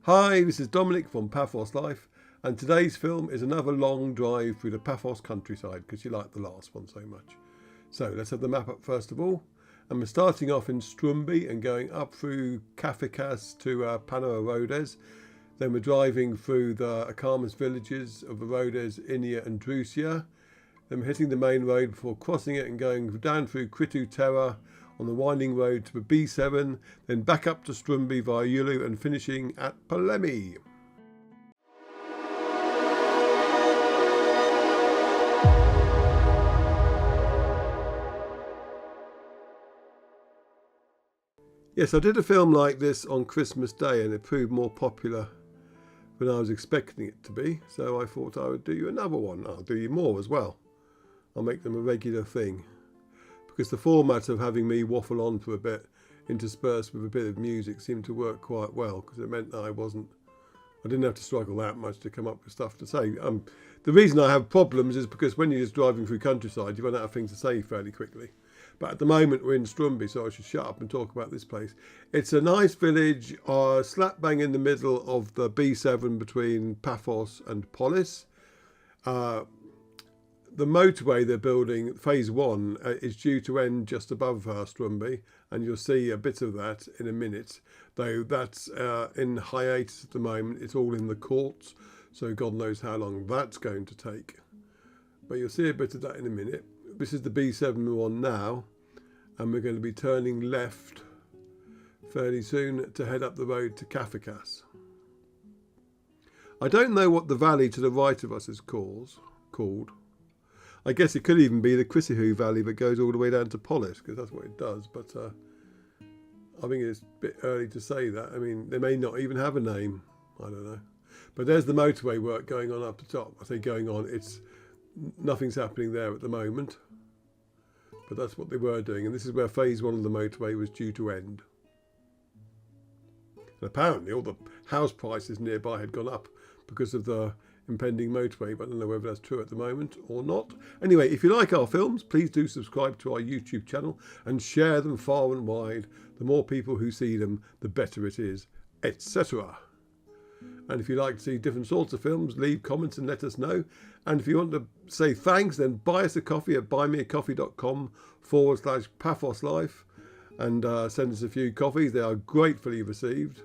Hi, this is Dominic from Paphos Life, and today's film is another long drive through the Paphos countryside because you liked the last one so much. So let's have the map up first of all, and we're starting off in Stroumbi and going up through Kathikas to Pano Arodes. Then we're driving through the Akamas villages of Arodes, Ineia and Drusia. Then we're hitting the main road before crossing it and going down through Kritou Terra on the winding road to the B7, then back up to Stroumbi via Yulu and finishing at Polemi. Yes, I did a film like this on Christmas Day and it proved more popular than I was expecting it to be, so I thought I would do you another one. I'll do you more as well. I'll make them a regular thing, because the format of having me waffle on for a bit interspersed with a bit of music seemed to work quite well, because it meant that I didn't have to struggle that much to come up with stuff to say. The reason I have problems is because when you're just driving through countryside you run out of things to say fairly quickly. But at the moment we're in Stroumbi, so I should shut up and talk about this place. It's a nice village, slap bang in the middle of the B7 between Paphos and Polis. The motorway they're building, phase 1, is due to end just above Stroumbi, and you'll see a bit of that in a minute. Though that's in hiatus at the moment. It's all in the courts, so God knows how long that's going to take. But you'll see a bit of that in a minute. This is the B7 we're on now, and we're going to be turning left fairly soon to head up the road to Kathikas. I don't know what the valley to the right of us is called. I guess it could even be the Critou Valley that goes all the way down to Polis, because that's what it does. But I think it's a bit early to say that. I mean, they may not even have a name. I don't know. But there's the motorway work going on up the top. I say going on. Nothing's happening there at the moment. But that's what they were doing. And this is where phase 1 of the motorway was due to end. And apparently all the house prices nearby had gone up because of the impending motorway, but I don't know whether that's true at the moment or not. Anyway, if you like our films, please do subscribe to our YouTube channel and share them far and wide. The more people who see them, the better it is, etc. And if you like to see different sorts of films, leave comments and let us know. And if you want to say thanks, then buy us a coffee at buymeacoffee.com/PaphosLife and send us a few coffees. They are gratefully received.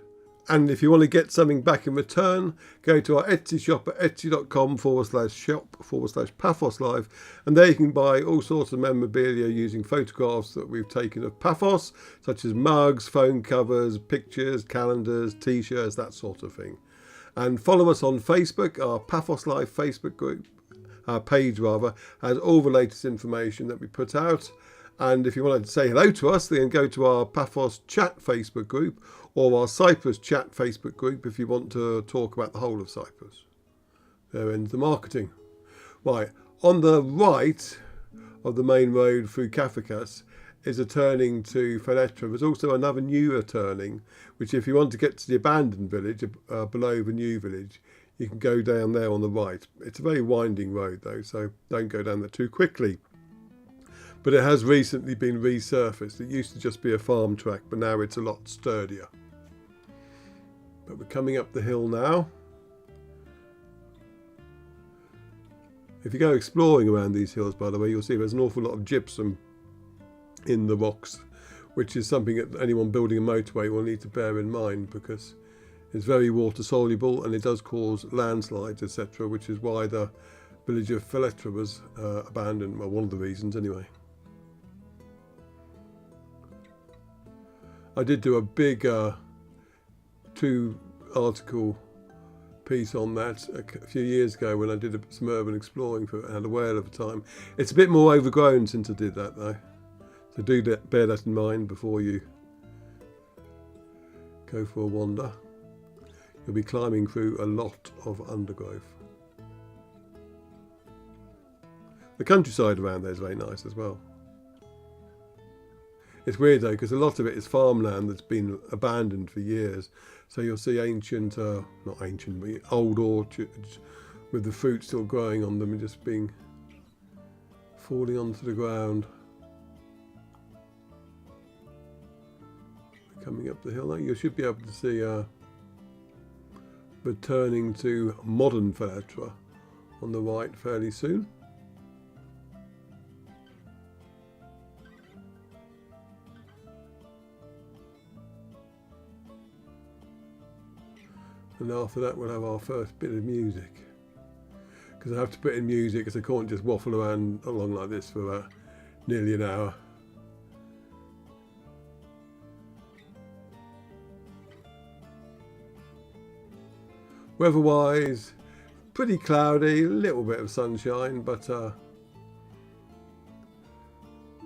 And if you want to get something back in return, go to our Etsy shop at etsy.com/shop/PaphosLive, and there you can buy all sorts of memorabilia using photographs that we've taken of Paphos, such as mugs, phone covers, pictures, calendars, t-shirts, that sort of thing. And follow us on Facebook. Our Paphos Live Facebook group, our page rather, has all the latest information that we put out. And if you want to say hello to us, then go to our Paphos Chat Facebook group or our Cyprus Chat Facebook group if you want to talk about the whole of Cyprus. There ends the marketing. Right, on the right of the main road through Kathikas is a turning to Feletra. There's also another newer turning, which if you want to get to the abandoned village below the new village, you can go down there on the right. It's a very winding road though, so don't go down there too quickly. But it has recently been resurfaced. It used to just be a farm track, but now it's a lot sturdier. But we're coming up the hill now. If you go exploring around these hills, by the way, you'll see there's an awful lot of gypsum in the rocks, which is something that anyone building a motorway will need to bear in mind, because it's very water soluble and it does cause landslides, etc., which is why the village of Feletra was abandoned. Well, one of the reasons anyway. I did do a big 2-article piece on that a few years ago when I did some urban exploring for it. I had a whale of a time. It's a bit more overgrown since I did that though, so do bear that in mind before you go for a wander. You'll be climbing through a lot of undergrowth. The countryside around there is very nice as well. It's weird though, because a lot of it is farmland that's been abandoned for years. So you'll see ancient, not ancient, but old orchards with the fruit still growing on them and just falling onto the ground. Coming up the hill now, you should be able to see returning to modern Phaetra on the right fairly soon. And after that we'll have our first bit of music. Because I have to put in music because I can't just waffle around along like this for about nearly an hour. Weather-wise, pretty cloudy, a little bit of sunshine, but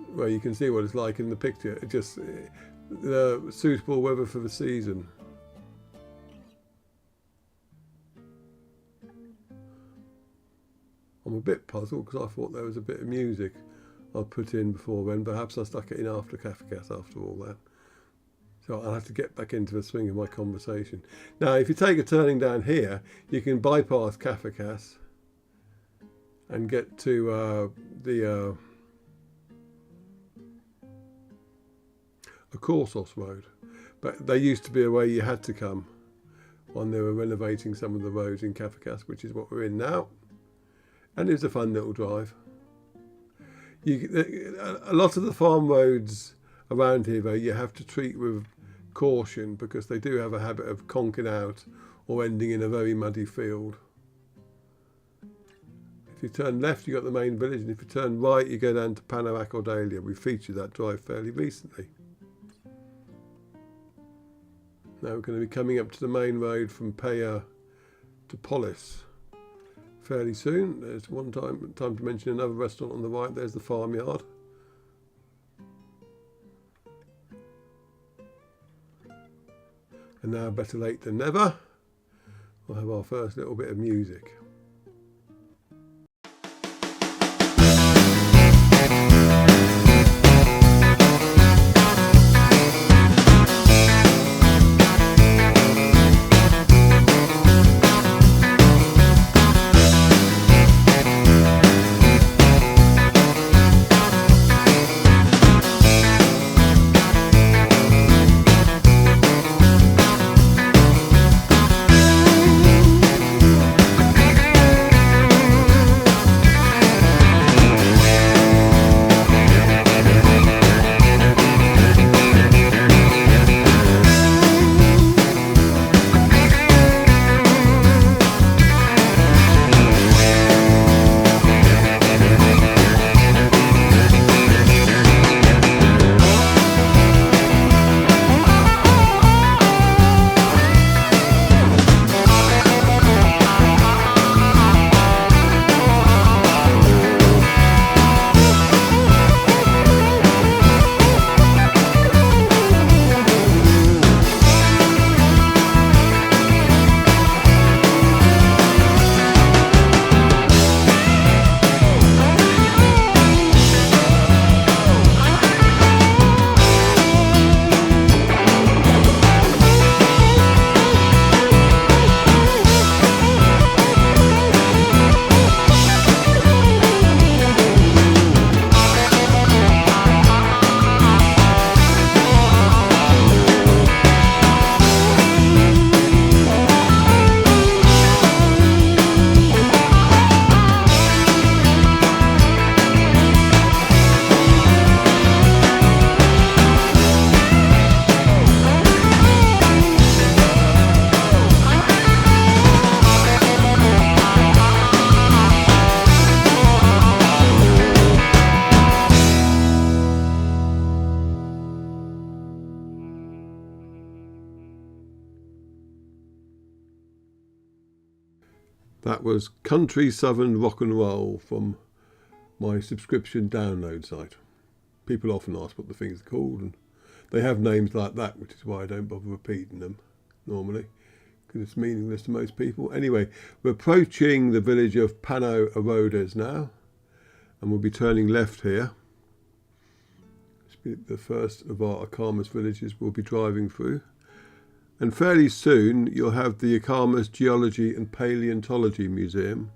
well, you can see what it's like in the picture. It's just suitable weather for the season. I'm a bit puzzled because I thought there was a bit of music I'd put in before then. Perhaps I stuck it in after Kathikas after all that. So I'll have to get back into the swing of my conversation. Now, if you take a turning down here, you can bypass Kathikas and get to the Korsos road. But there used to be a way you had to come when they were renovating some of the roads in Kathikas, which is what we're in now. And it's a fun little drive. A lot of the farm roads around here, though, you have to treat with caution because they do have a habit of conking out or ending in a very muddy field. If you turn left, you got the main village, and if you turn right, you go down to Pano Arodes. We featured that drive fairly recently. Now we're going to be coming up to the main road from Paya to Polis fairly soon. There's one time to mention another restaurant on the right. There's the farmyard. And now, better late than never, we'll have our first little bit of music. That was Country Southern Rock and Roll from my subscription download site. People often ask what the things are called, and they have names like that, which is why I don't bother repeating them normally, because it's meaningless to most people. Anyway, we're approaching the village of Pano Arodes now, and we'll be turning left here. It's the first of our Akamas villages we'll be driving through. And fairly soon you'll have the Akamas Geology and Paleontology Museum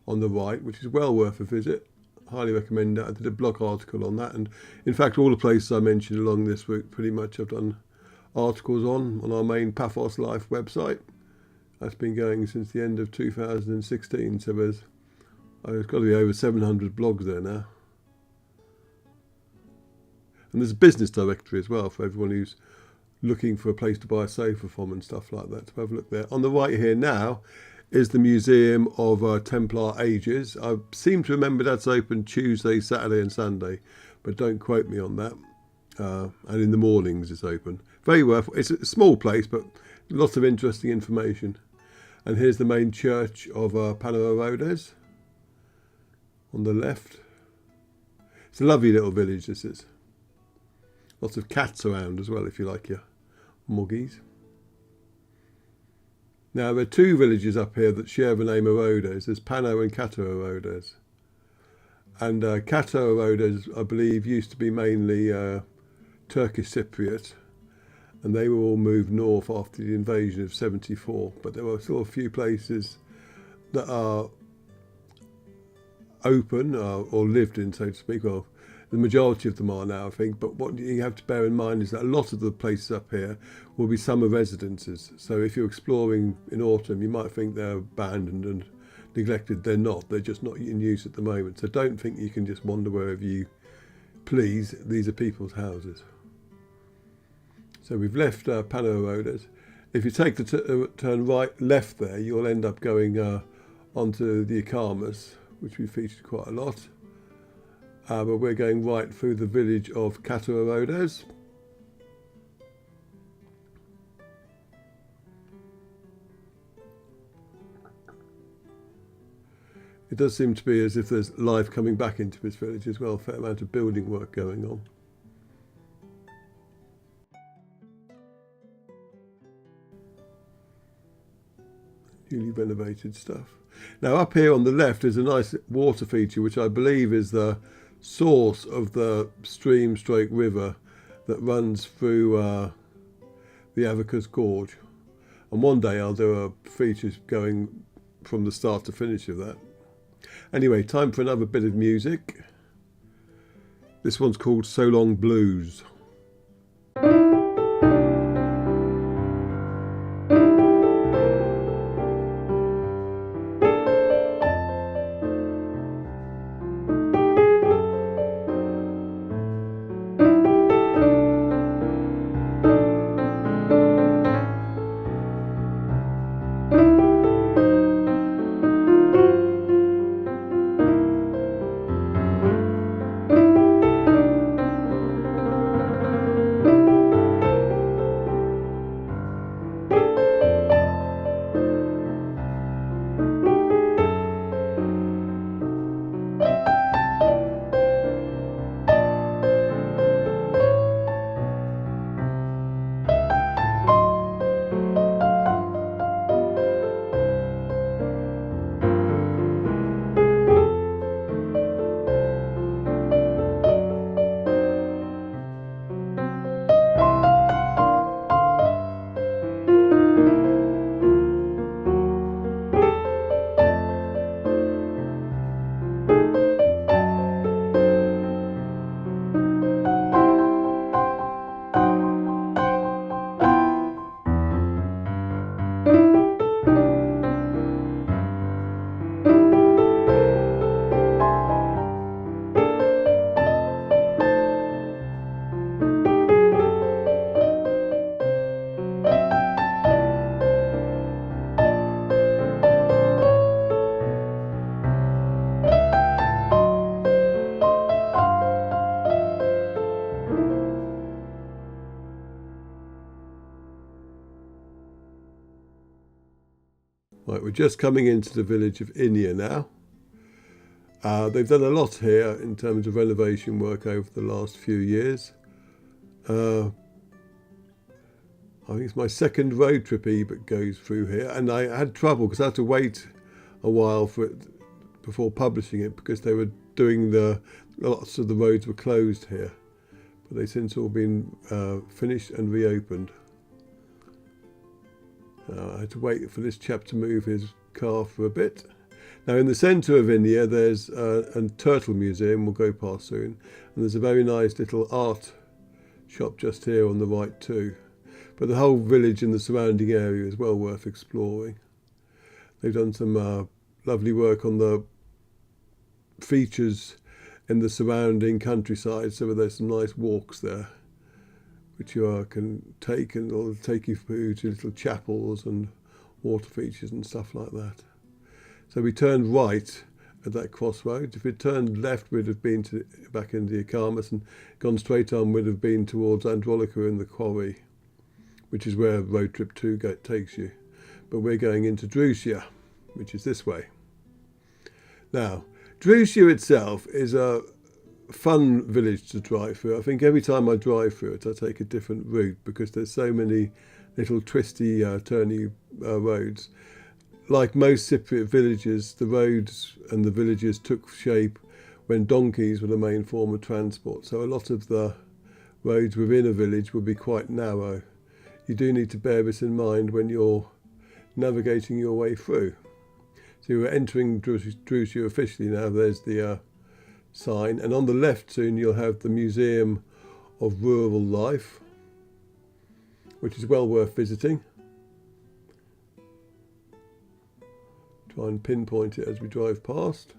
on the right, which is well worth a visit. Highly recommend that. I did a blog article on that, and in fact all the places I mentioned along this route pretty much I've done articles on our main Paphos Life website. That's been going since the end of 2016, so there's got to be over 700 blogs there now. And there's a business directory as well for everyone who's looking for a place to buy a sofa from and stuff like that. So have a look there. On the right here now is the Museum of Templar Ages. I seem to remember that's open Tuesday, Saturday and Sunday, but don't quote me on that. And in the mornings it's open. Very worth. It's a small place, but lots of interesting information. And here's the main church of Pano Arodes on the left. It's a lovely little village, this is. Lots of cats around as well, if you like your muggies. Now, there are two villages up here that share the name Arodes. There's Pano and Kato Arodes. And Kato Arodes, I believe, used to be mainly Turkish Cypriot. And they were all moved north after the invasion of 74. But there are still a few places that are open or lived in, so to speak. Well, the majority of them are now, I think, but what you have to bear in mind is that a lot of the places up here will be summer residences. So if you're exploring in autumn, you might think they're abandoned and neglected. They're not. They're just not in use at the moment. So don't think you can just wander wherever you please. These are people's houses. So we've left Pano Arodes. If you take the turn left there, you'll end up going onto the Akamas, which we featured quite a lot. But we're going right through the village of Kato Arodes. It does seem to be as if there's life coming back into this village as well. A fair amount of building work going on. Newly renovated stuff. Now up here on the left is a nice water feature, which I believe is the source of the stream/river that runs through the Kathikas Gorge. And one day I'll do a feature going from the start to finish of that. Anyway, time for another bit of music. This one's called So Long Blues. Right, we're just coming into the village of Ineia now. They've done a lot here in terms of renovation work over the last few years. I think it's my second road trip that goes through here, and I had trouble because I had to wait a while for it before publishing it because they were doing lots of the roads were closed here, but they've since all been finished and reopened. I had to wait for this chap to move his car for a bit. Now in the centre of Ineia there's a turtle museum we'll go past soon, and there's a very nice little art shop just here on the right too. But the whole village and the surrounding area is well worth exploring. They've done some lovely work on the features in the surrounding countryside, so there's some nice walks there which you can take, and it'll take you through to little chapels and water features and stuff like that. So we turned right at that crossroads. If we'd turned left, we'd have been back into Yakamas, and gone straight on, we'd have been towards Androlica and the quarry, which is where road trip 2 takes you. But we're going into Drusia, which is this way. Now, Drusia itself is a fun village to drive through. I think every time I drive through it, I take a different route because there's so many little twisty, turny roads. Like most Cypriot villages, the roads and the villages took shape when donkeys were the main form of transport. So a lot of the roads within a village would be quite narrow. You do need to bear this in mind when you're navigating your way through. So we're entering Drusia officially now. There's the sign, and on the left soon you'll have the Museum of Rural Life, which is well worth visiting. Try and pinpoint it as we drive past.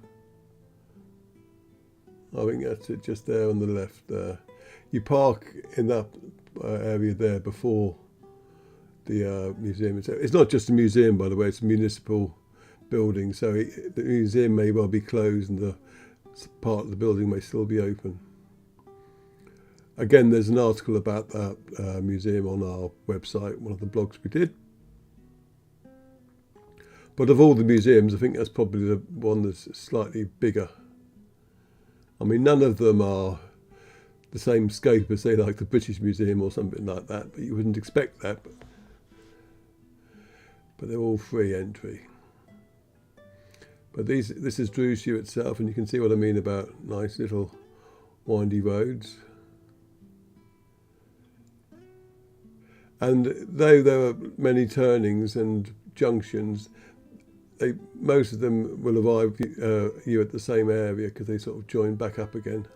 I think that's it, just there on the left there. You park in that area there before the museum. It's not just a museum, by the way, it's a municipal building, so the museum may well be closed and the part of the building may still be open. Again, there's an article about that museum on our website, one of the blogs we did. But of all the museums, I think that's probably the one that's slightly bigger. I mean, none of them are the same scope as, say, like the British Museum or something like that, but you wouldn't expect that. But they're all free entry. But this is Drusia itself, and you can see what I mean about nice little windy roads. And though there are many turnings and junctions, most of them will arrive you at the same area because they sort of join back up again.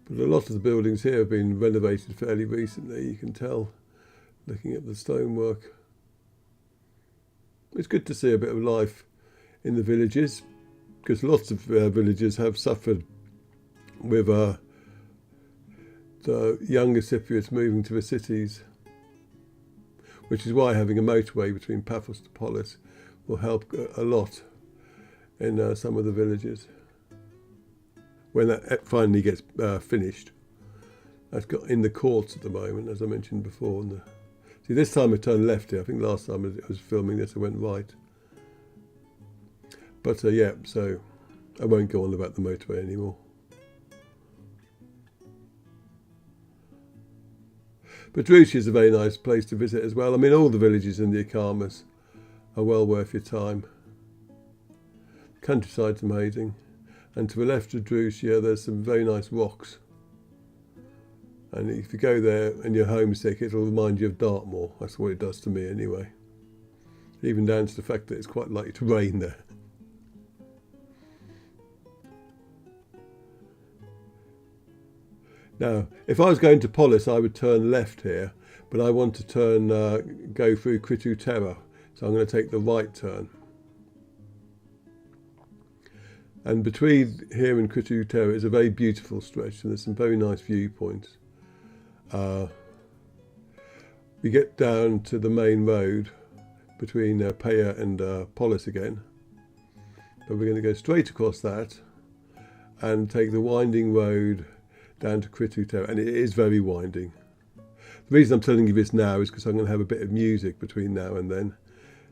But a lot of the buildings here have been renovated fairly recently, you can tell, looking at the stonework. It's good to see a bit of life in the villages, because lots of villages have suffered with the younger Cypriots moving to the cities, which is why having a motorway between Paphos to Polis will help a lot in some of the villages. When that finally gets finished. That's got in the courts at the moment, as I mentioned before. See, this time I turned left here. I think last time I was filming this, I went right. But yeah, so I won't go on about the motorway anymore. But Drusia is a very nice place to visit as well. I mean, all the villages in the Yakamas are well worth your time. The countryside's amazing. And to the left of Drusia, there's some very nice rocks. And if you go there and you're homesick, it'll remind you of Dartmoor. That's what it does to me anyway. Even down to the fact that it's quite likely to rain there. Now, if I was going to Polis, I would turn left here, but I want to go through Critou Terra. So I'm going to take the right turn. And between here and Critou Terra is a very beautiful stretch, and there's some very nice viewpoints. We get down to the main road between Peja and Polis again, but we're going to go straight across that and take the winding road down to Critou Terra, and it is very winding. The reason I'm telling you this now is because I'm going to have a bit of music between now and then,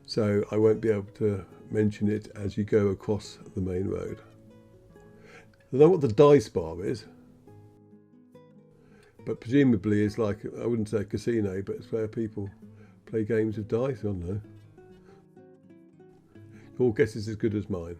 so I won't be able to mention it as you go across the main road. I don't know what the dice bar is, but presumably it's like, I wouldn't say a casino, but it's where people play games of dice. I don't know. Your guess is as good as mine.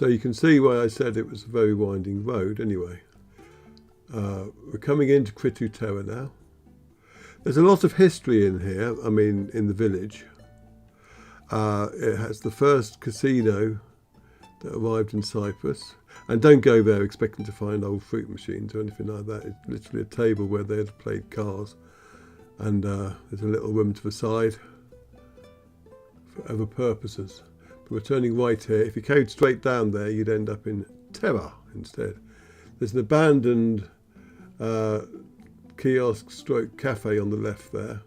So you can see why I said it was a very winding road anyway. We're coming into Critou Terra now. There's a lot of history in here, I mean in the village. It has the first casino that arrived in Cyprus. And don't go there expecting to find old fruit machines or anything like that. It's literally a table where they had played cars. And there's a little room to the side for other purposes. But we're turning right here. If you carried straight down there, you'd end up in Terra instead. There's an abandoned kiosk stroke cafe on the left there.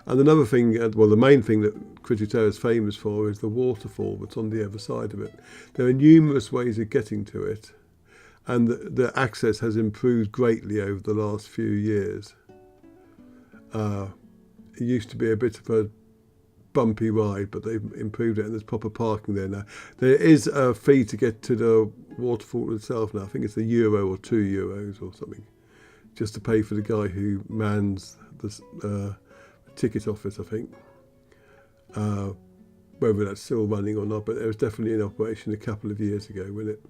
And another thing, well, the main thing that Critou Terra is famous for is the waterfall that's on the other side of it. There are numerous ways of getting to it, and the access has improved greatly over the last few years. It used to be a bit of a bumpy ride, but they've improved it, and there's proper parking there now. There is a fee to get to the waterfall itself now. I think it's €1 or €2 or something, just to pay for the guy who mans the ticket office, I think. Whether that's still running or not, but it was definitely in operation a couple of years ago when it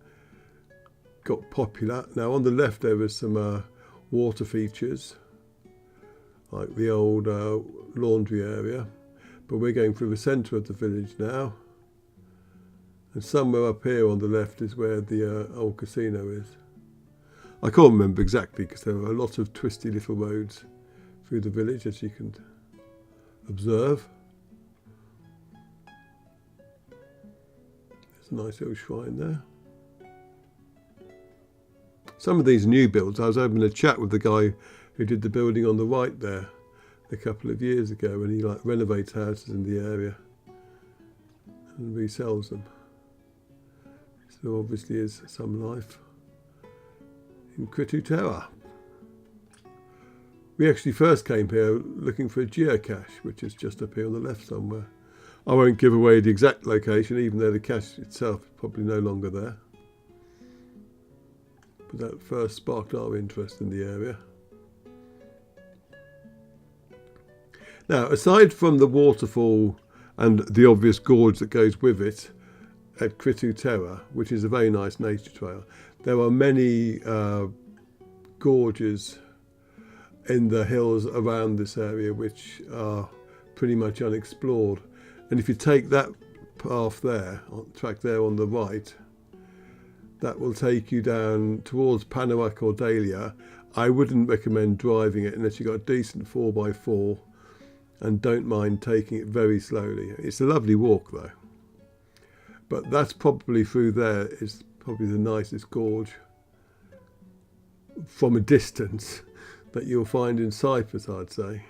got popular. Now on the left there was some water features, like the old laundry area, but we're going through the centre of the village now, and somewhere up here on the left is where the old casino is. I can't remember exactly because there are a lot of twisty little roads through the village, as you can observe. There's a nice little shrine there. Some of these new builds, I was having a chat with the guy who did the building on the right there a couple of years ago, and he renovates houses in the area and resells them. So obviously is some life in Critou Terra. We actually first came here looking for a geocache, which is just up here on the left somewhere. I won't give away the exact location, even though the cache itself is probably no longer there. But that first sparked our interest in the area. Now, aside from the waterfall and the obvious gorge that goes with it at Critou Terra, which is a very nice nature trail, there are many gorges in the hills around this area which are pretty much unexplored. And if you take that path there, track there on the right, that will take you down towards Pano Arodes. I wouldn't recommend driving it unless you've got a decent 4x4 and don't mind taking it very slowly. It's a lovely walk though. But that's probably through there is probably the nicest gorge from a distance that you'll find in Cyprus, I'd say.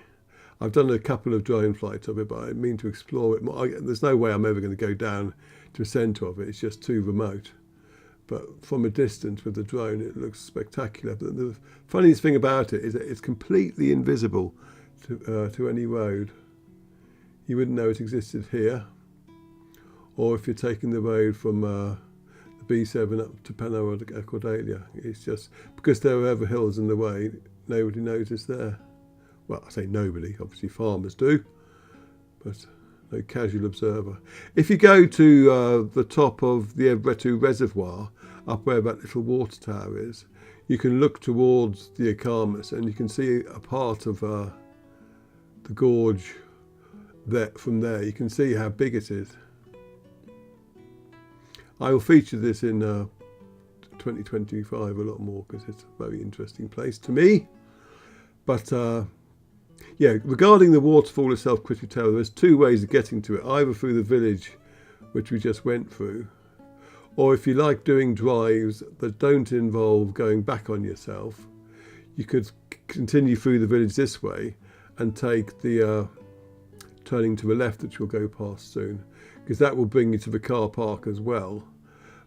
I've done a couple of drone flights of it, but I mean to explore it more. There's no way I'm ever going to go down to the centre of it. It's just too remote. But from a distance with the drone, it looks spectacular. The funniest thing about it is that it's completely invisible to any road. You wouldn't know it existed here. Or if you're taking the road from the B7 up to Pano Arodes, it's just because there are other hills in the way, nobody noticed there. Well, I say nobody, obviously farmers do, but no casual observer. If you go to the top of the Kritou Reservoir, up where that little water tower is, you can look towards the Akamas and you can see a part of the gorge there. From there, you can see how big it is. I will feature this in 2025 a lot more because it's a very interesting place to me. But yeah, regarding the waterfall itself, Critou Terra, there's two ways of getting to it, either through the village, which we just went through, or if you like doing drives that don't involve going back on yourself, you could continue through the village this way and take the turning to the left, which we'll go past soon, because that will bring you to the car park as well.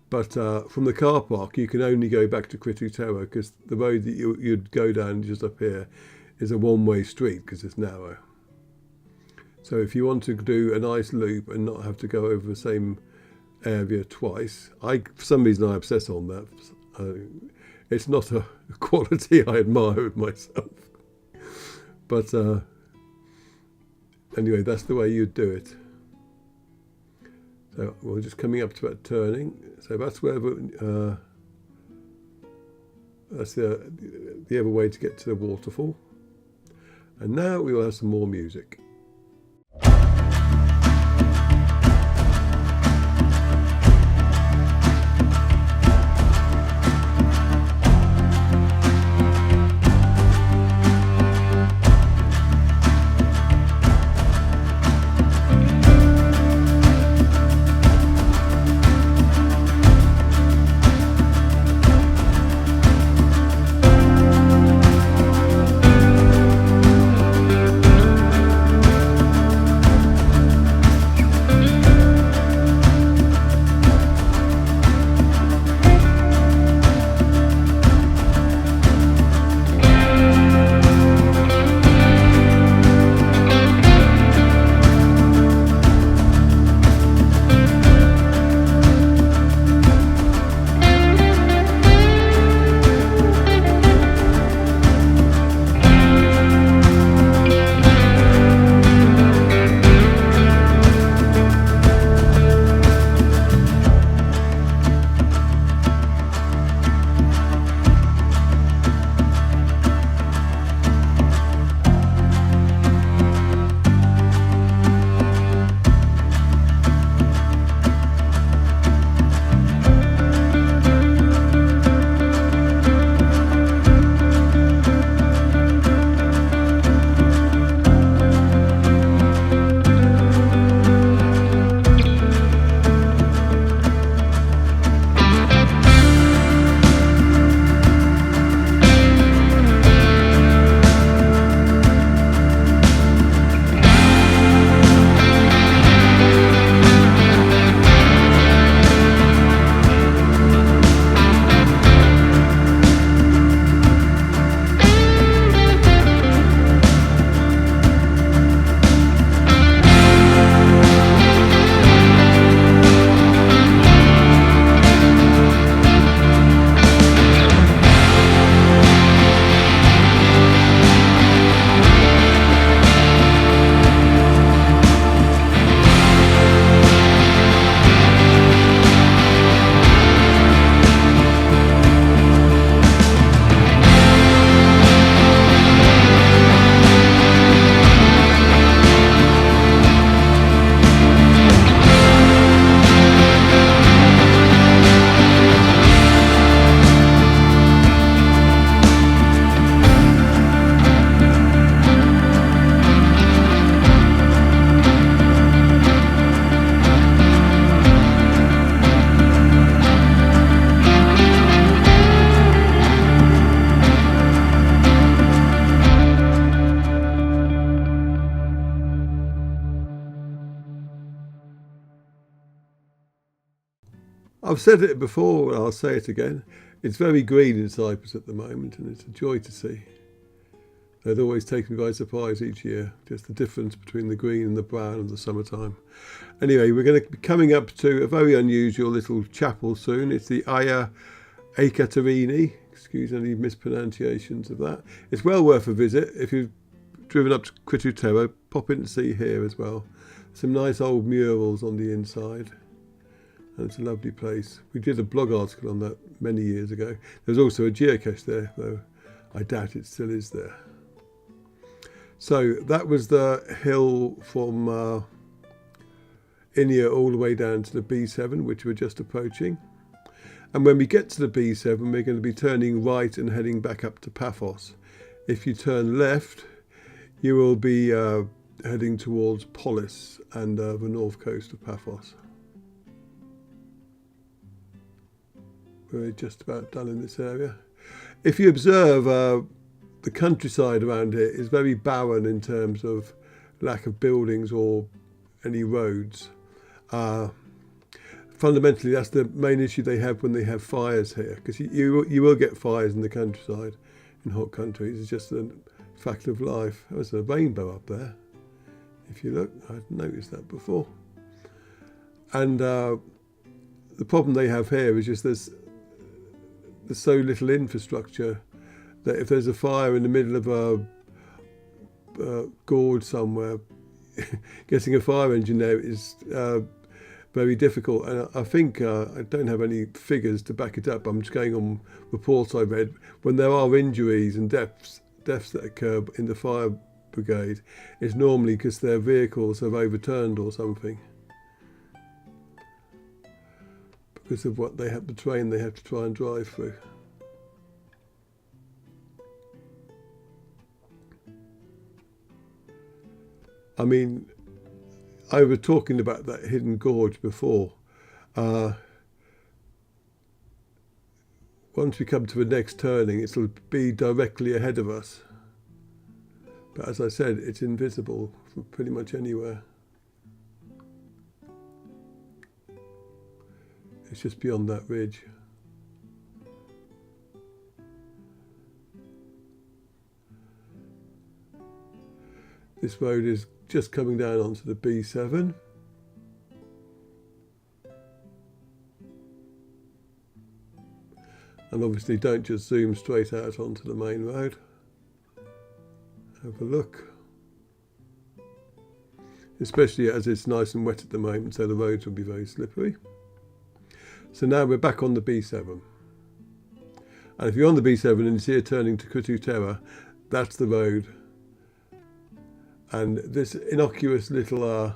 But from the car park, you can only go back to Critou Terra because the road that you'd go down just up here is a one-way street because it's narrow. So if you want to do a nice loop and not have to go over the same area twice, for some reason I obsess on that. It's not a quality I admire with myself. But anyway, that's the way you'd do it. So we're just coming up to that turning. So that's where that's the other way to get to the waterfall. And now we will have some more music. I've said it before and I'll say it again. It's very green in Cyprus at the moment and it's a joy to see. They'd always take me by surprise each year, just the difference between the green and the brown of the summertime. Anyway, we're going to be coming up to a very unusual little chapel soon. It's the Aarini, excuse any mispronunciations of that. It's well worth a visit. If you've driven up to Critou Terra, pop in to see here as well. Some nice old murals on the inside. And it's a lovely place. We did a blog article on that many years ago. There's also a geocache there, though I doubt it still is there. So that was the hill from Ineia all the way down to the B7, which we're just approaching. And when we get to the B7, we're going to be turning right and heading back up to Paphos. If you turn left, you will be heading towards Polis and the north coast of Paphos. We're just about done in this area. If you observe, the countryside around here is very barren in terms of lack of buildings or any roads. Fundamentally, that's the main issue they have when they have fires here, because you will get fires in the countryside in hot countries. It's just a fact of life. There's a rainbow up there. If you look, I hadn't noticed that before. And the problem they have here is just there's so little infrastructure that if there's a fire in the middle of a gorge somewhere, getting a fire engine there is very difficult. And I think I don't have any figures to back it up. I'm just going on reports I read. When there are injuries and deaths that occur in the fire brigade, it's normally because their vehicles have overturned or something, because of what they have, the train they have to try and drive through. I mean, I was talking about that hidden gorge before. Once we come to the next turning, it'll be directly ahead of us. But as I said, it's invisible from pretty much anywhere. It's just beyond that ridge. This road is just coming down onto the B7. And obviously don't just zoom straight out onto the main road. Have a look. Especially as it's nice and wet at the moment, so the roads will be very slippery. So now we're back on the B7. And if you're on the B7 and you see it turning to Critou Terra, that's the road. And this innocuous little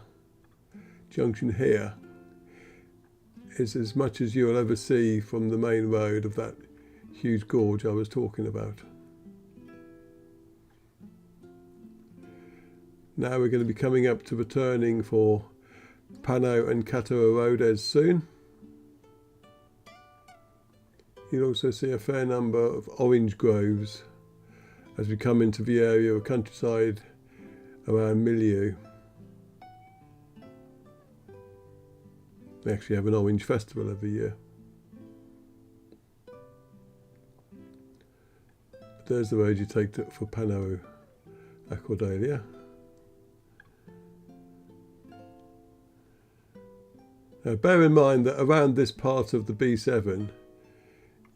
junction here is as much as you'll ever see from the main road of that huge gorge I was talking about. Now we're going to be coming up to the turning for Pano and Kato Arodes soon. You'll also see a fair number of orange groves as we come into the area of countryside around Yulu. They actually have an orange festival every year. There's the road you take for Pano Arodes. Now bear in mind that around this part of the B7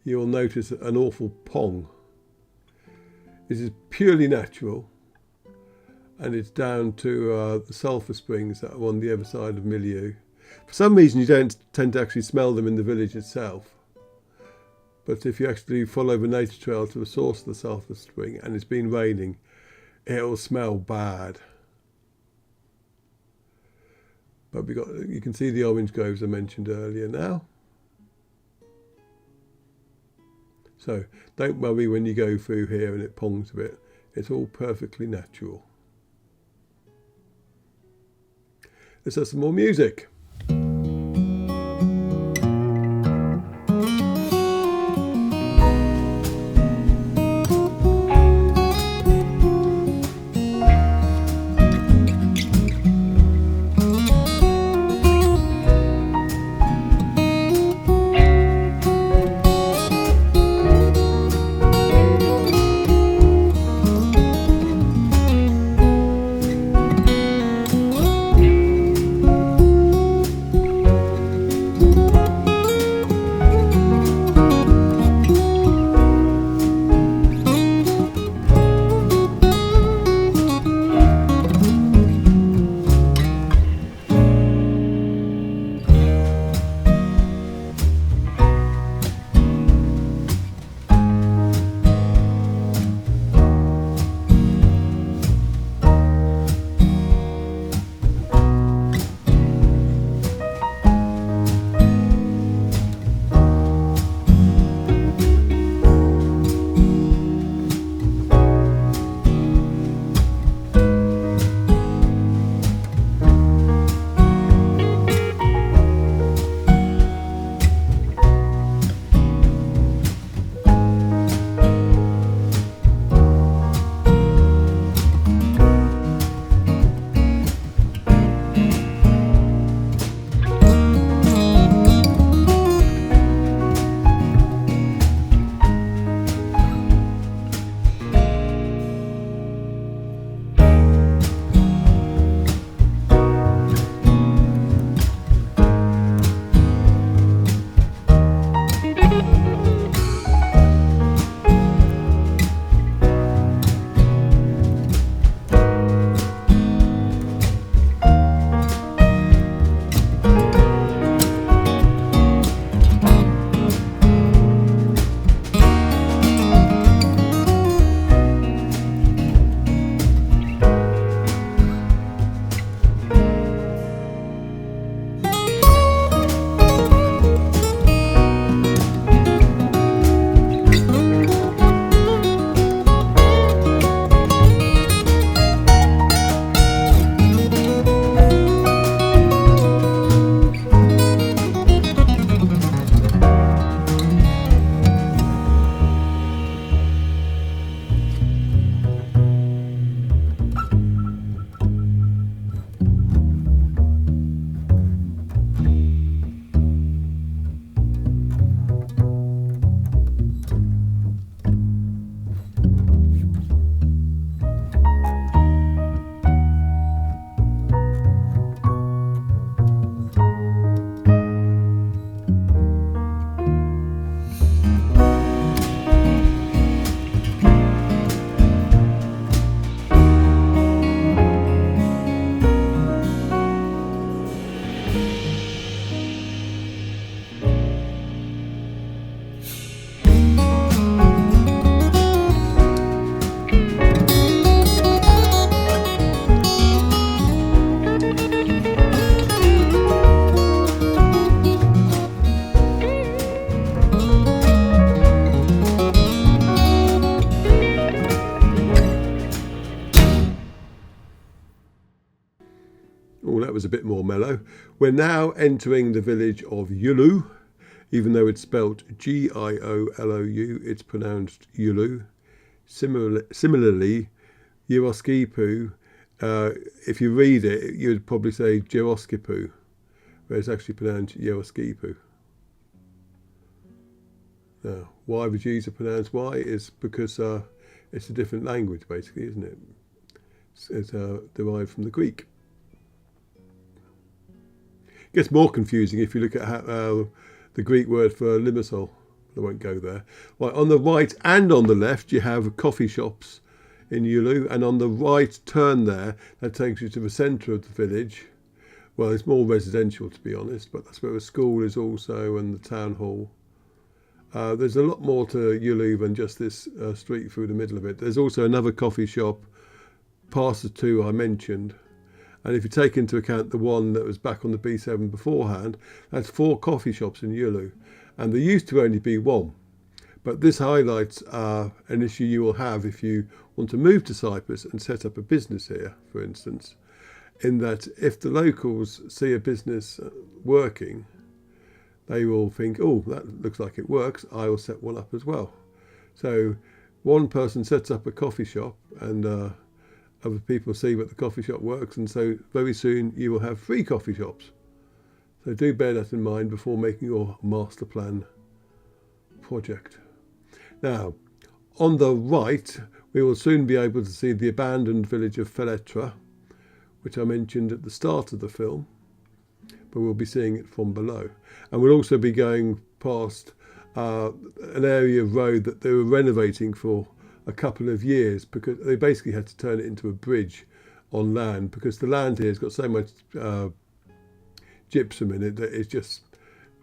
you'll notice an awful pong. This is purely natural, and it's down to the sulphur springs that are on the other side of Yulu. For some reason you don't tend to actually smell them in the village itself, but if you actually follow the nature trail to the source of the sulphur spring and it's been raining, it'll smell bad. But you can see the orange groves I mentioned earlier now. So don't worry when you go through here and it pongs a bit. It's all perfectly natural. Let's have some more music. was a bit more mellow. We're now entering the village of Yulu. Even though it's spelt Giolou, it's pronounced Yulu. Similarly, Yeroskipu, if you read it, you'd probably say Jeroskipu, where it's actually pronounced Yeroskipu. Now, why the G's are pronounced Y is because it's a different language, basically, isn't it? It's derived from the Greek. It gets more confusing if you look at how the Greek word for limassol. I won't go there. Right, on the right and on the left, you have coffee shops in Yulu, and on the right turn there, that takes you to the centre of the village. Well, it's more residential, to be honest, but that's where the school is also, and the town hall. There's a lot more to Yulu than just this street through the middle of it. There's also another coffee shop past the two I mentioned. And if you take into account the one that was back on the B7 beforehand, that's 4 coffee shops in Yulu. And there used to only be 1. But this highlights an issue you will have if you want to move to Cyprus and set up a business here, for instance, in that if the locals see a business working, they will think, oh, that looks like it works, I will set one up as well. So one person sets up a coffee shop and other people see that the coffee shop works, and so very soon you will have 3 coffee shops. So do bear that in mind before making your master plan project. Now, on the right, we will soon be able to see the abandoned village of Feletra, which I mentioned at the start of the film, but we'll be seeing it from below. And we'll also be going past an area of road that they were renovating for a couple of years, because they basically had to turn it into a bridge on land, because the land here has got so much gypsum in it that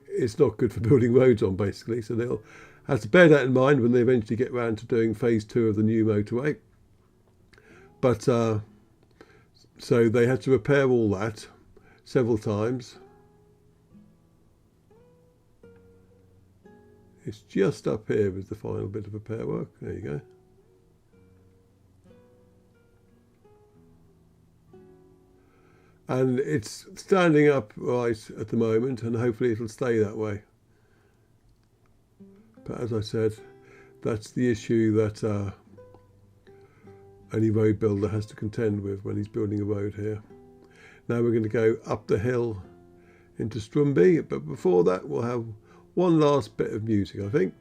it's not good for building roads on, basically. So they'll have to bear that in mind when they eventually get round to doing phase 2 of the new motorway. But so they had to repair all that several times. It's just up here with the final bit of repair work. There you go. And it's standing up right at the moment, and hopefully it'll stay that way. But as I said, that's the issue that any road builder has to contend with when he's building a road here. Now we're going to go up the hill into Stroumbi, but before that we'll have one last bit of music, I think.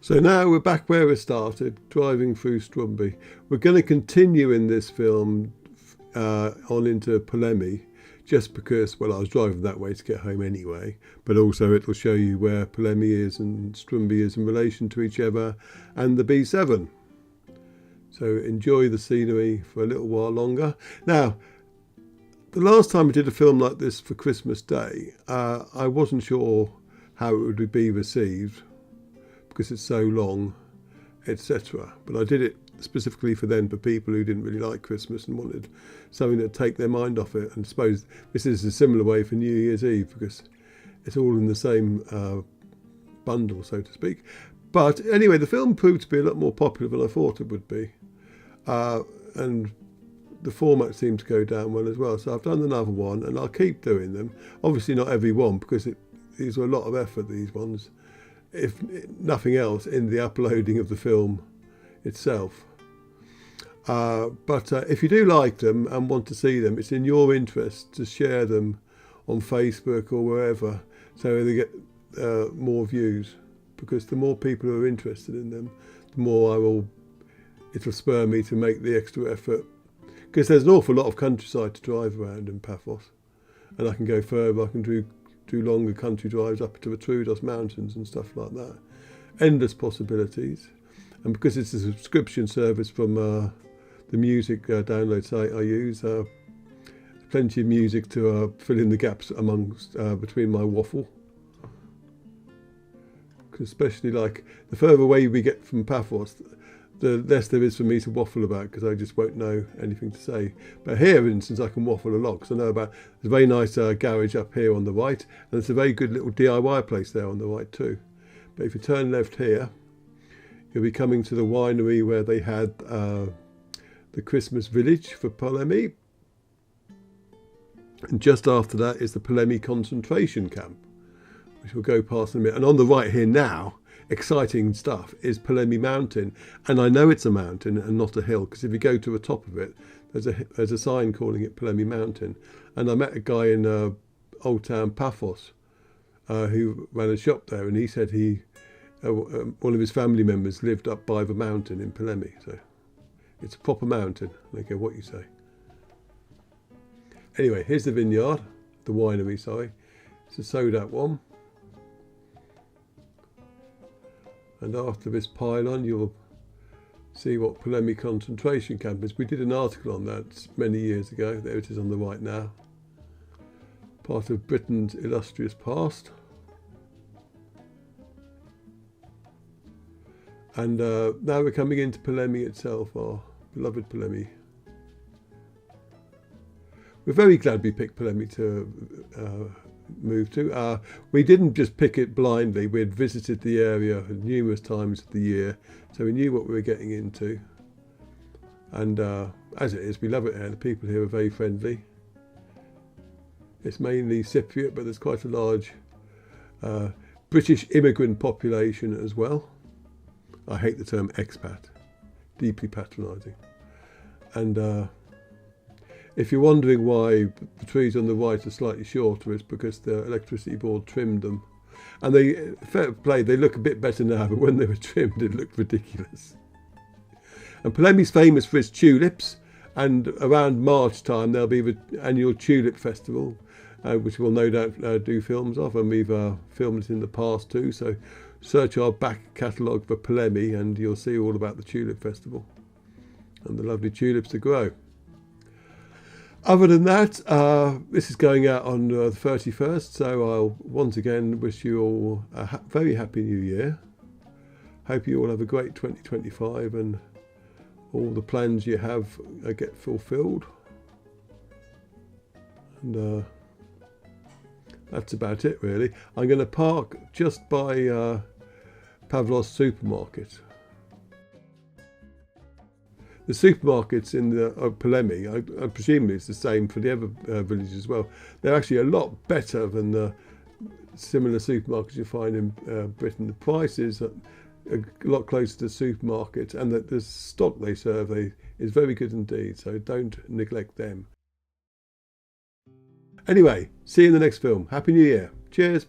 So now we're back where we started, driving through Stroumbi. We're going to continue in this film on into Polemi, just because, well, I was driving that way to get home anyway, but also it will show you where Polemi is and Stroumbi is in relation to each other and the B7. So enjoy the scenery for a little while longer. Now, the last time I did a film like this for Christmas Day, I wasn't sure how it would be received, because it's so long, etc. But I did it specifically for people who didn't really like Christmas and wanted something that would take their mind off it. And I suppose this is a similar way for New Year's Eve, because it's all in the same bundle, so to speak. But anyway, the film proved to be a lot more popular than I thought it would be. And the format seemed to go down well as well. So I've done another one, and I'll keep doing them. Obviously not every one, because these were a lot of effort, these ones. If nothing else, in the uploading of the film itself. But if you do like them and want to see them, it's in your interest to share them on Facebook or wherever, so they get more views, because the more people who are interested in them, the more it'll spur me to make the extra effort, because there's an awful lot of countryside to drive around in Paphos, and I can go further. I can do longer country drives up to the Troodos mountains and stuff like that. Endless possibilities. And because it's a subscription service from the music download site I use, plenty of music to fill in the gaps between my waffle. Especially like the further away we get from Paphos, the less there is for me to waffle about, because I just won't know anything to say. But here, for instance, I can waffle a lot, because I know there's a very nice garage up here on the right, and there's a very good little DIY place there on the right too. But if you turn left here, you'll be coming to the winery where they had the Christmas village for Polemi. And just after that is the Polemi concentration camp, which we'll go past in a minute. And on the right here now, exciting stuff, is Polemi Mountain. And I know it's a mountain and not a hill, because if you go to the top of it, there's a sign calling it Polemi Mountain. And I met a guy in Old Town Paphos who ran a shop there, and he said one of his family members lived up by the mountain in Polemi. So it's a proper mountain. I don't care what you say. Anyway, here's the vineyard, the winery, sorry. It's a sold-out one. And after this pylon, you'll see what Polemi concentration camp is. We did an article on that many years ago. There it is on the right now. Part of Britain's illustrious past. And now we're coming into Polemi itself, our beloved Polemi. We're very glad we picked Polemi to move to. We didn't just pick it blindly. We had visited the area numerous times of the year, so we knew what we were getting into. And as it is, we love it here. The people here are very friendly. It's mainly Cypriot, but there's quite a large British immigrant population as well. I hate the term expat, deeply patronising. And if you're wondering why the trees on the right are slightly shorter, it's because the electricity board trimmed them. And fair play, they look a bit better now, but when they were trimmed, it looked ridiculous. And Polemi's famous for its tulips, and around March time, there'll be the annual Tulip Festival, which we'll no doubt do films of, and we've filmed it in the past too. So search our back catalogue for Polemi, and you'll see all about the Tulip Festival and the lovely tulips to grow. Other than that, this is going out on the 31st, so I'll once again wish you all a very happy New Year. Hope you all have a great 2025 and all the plans you have get fulfilled. And that's about it, really. I'm going to park just by Pavlos supermarket. The supermarkets in the Polemi, I presume it's the same for the other villages as well. They're actually a lot better than the similar supermarkets you find in Britain. The prices are a lot closer to supermarkets, and the stock they serve is very good indeed, so don't neglect them. Anyway, see you in the next film. Happy New Year. Cheers.